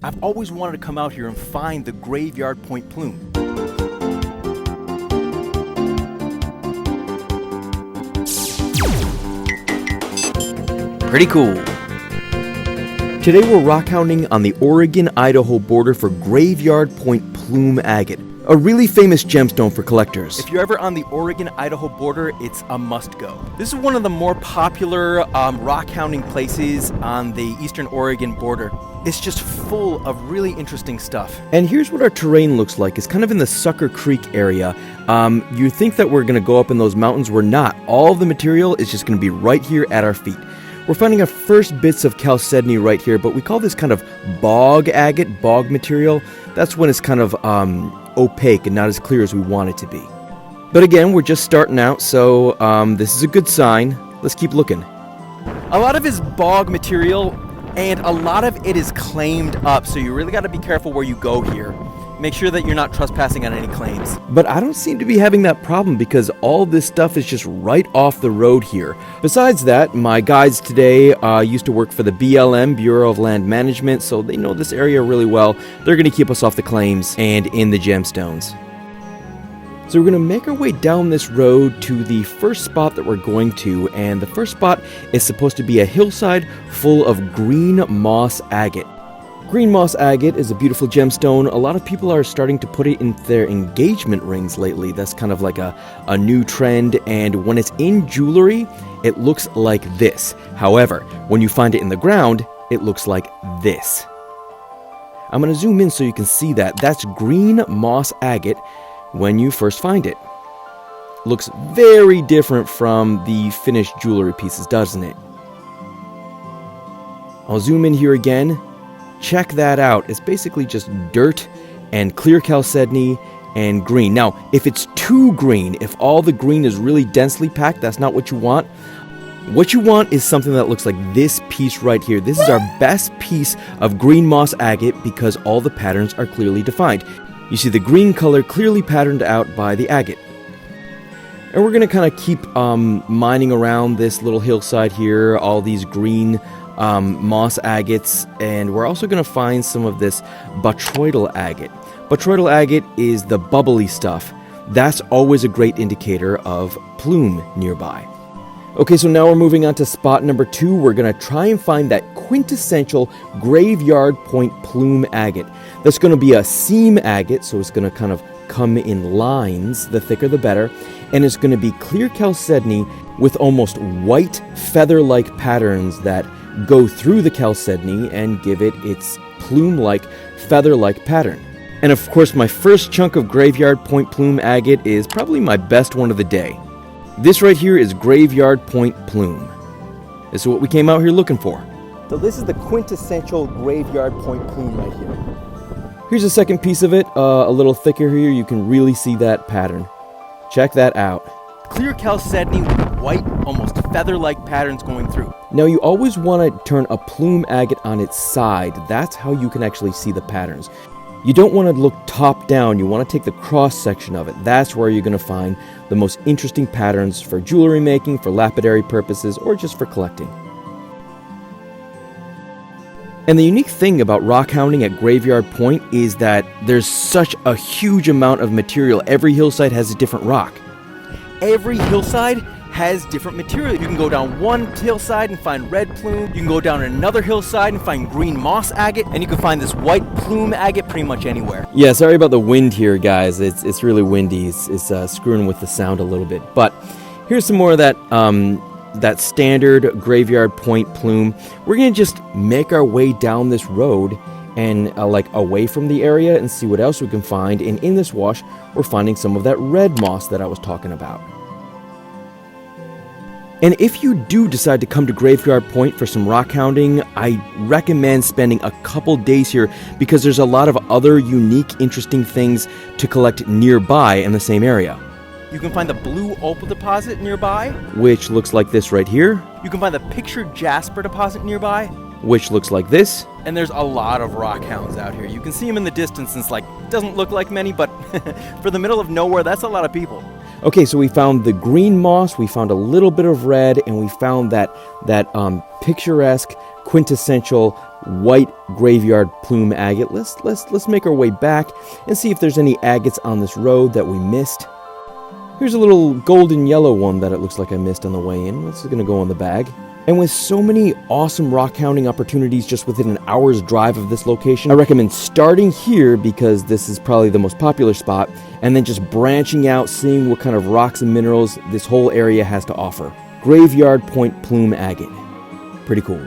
I've always wanted to come out here and find the Graveyard Point Plume. Pretty cool. Today we're rockhounding on the Oregon-Idaho border for Graveyard Point Plume agate, a really famous gemstone for collectors. If you're ever on the Oregon-Idaho border, it's a must-go. This is one of the more popular rockhounding places on the eastern Oregon border. It's just full of really interesting stuff. And here's what our terrain looks like. It's kind of in the Sucker Creek area. You think that we're going to go up in those mountains. We're not. All of the material is just going to be right here at our feet. We're finding our first bits of chalcedony right here, but we call this kind of bog agate, bog material. That's when it's kind of opaque and not as clear as we want it to be. But again, we're just starting out, so this is a good sign. Let's keep looking. A lot of it is bog material, and a lot of it is claimed up, so you really got to be careful where you go here. Make sure that you're not trespassing on any claims. But I don't seem to be having that problem because all this stuff is just right off the road here. Besides that, my guides today used to work for the BLM, Bureau of Land Management, so they know this area really well. They're going to keep us off the claims and in the gemstones. So we're going to make our way down this road to the first spot that we're going to, and the first spot is supposed to be a hillside full of green moss agate. Green moss agate is a beautiful gemstone. A lot of people are starting to put it in their engagement rings lately. That's kind of like a new trend, and when it's in jewelry, it looks like this. However, when you find it in the ground, it looks like this. I'm going to zoom in so you can see that. That's green moss agate when you first find it. Looks very different from the finished jewelry pieces, doesn't it? I'll zoom in here again. Check that out. It's basically just dirt and clear chalcedony and green. Now, if it's too green, if all the green is really densely packed, that's not what you want. What you want is something that looks like this piece right here. This is our best piece of green moss agate because all the patterns are clearly defined. You see the green color clearly patterned out by the agate. And we're going to kind of keep mining around this little hillside here, all these green moss agates, and we're also going to find some of this botryoidal agate. Botryoidal agate is the bubbly stuff. That's always a great indicator of plume nearby. Okay, so now we're moving on to spot number 2. We're going to try and find that quintessential Graveyard Point Plume agate. That's going to be a seam agate, so it's going to kind of come in lines, the thicker the better, and it's going to be clear chalcedony with almost white feather-like patterns that go through the chalcedony and give it its plume-like, feather-like pattern. And of course, my first chunk of Graveyard Point Plume agate is probably my best one of the day. This right here is Graveyard Point Plume. This is what we came out here looking for. So this is the quintessential Graveyard Point Plume right here. Here's a second piece of it, a little thicker here. You can really see that pattern. Check that out. Clear chalcedony with white, almost feather-like patterns going through. Now you always want to turn a plume agate on its side. That's how you can actually see the patterns. You don't want to look top down. You want to take the cross section of it. That's where you're going to find the most interesting patterns for jewelry making, for lapidary purposes, or just for collecting. And the unique thing about rockhounding at Graveyard Point is that there's such a huge amount of material. Every hillside has a different rock. Every hillside has different material. You can go down one hillside and find red plume. You can go down another hillside and find green moss agate. And you can find this white plume agate pretty much anywhere. Yeah, sorry about the wind here, guys. It's really windy. It's screwing with the sound a little bit. But here's some more of that standard Graveyard Point Plume. We're going to just make our way down this road and like away from the area and see what else we can find. And in this wash, we're finding some of that red moss that I was talking about. And if you do decide to come to Graveyard Point for some rockhounding, I recommend spending a couple days here because there's a lot of other unique, interesting things to collect nearby in the same area. You can find the blue opal deposit nearby, which looks like this right here. You can find the pictured jasper deposit nearby, which looks like this. And there's a lot of rockhounds out here. You can see them in the distance, and it's like, doesn't look like many, but for the middle of nowhere, that's a lot of people. Okay, so we found the green moss, we found a little bit of red, and we found that picturesque quintessential white graveyard plume agate. Let's make our way back and see if there's any agates on this road that we missed. Here's a little golden yellow one that it looks like I missed on the way in. This is going to go in the bag. And with so many awesome rock hounding opportunities just within an hour's drive of this location, I recommend starting here because this is probably the most popular spot, and then just branching out, seeing what kind of rocks and minerals this whole area has to offer. Graveyard Point Plume agate. Pretty cool.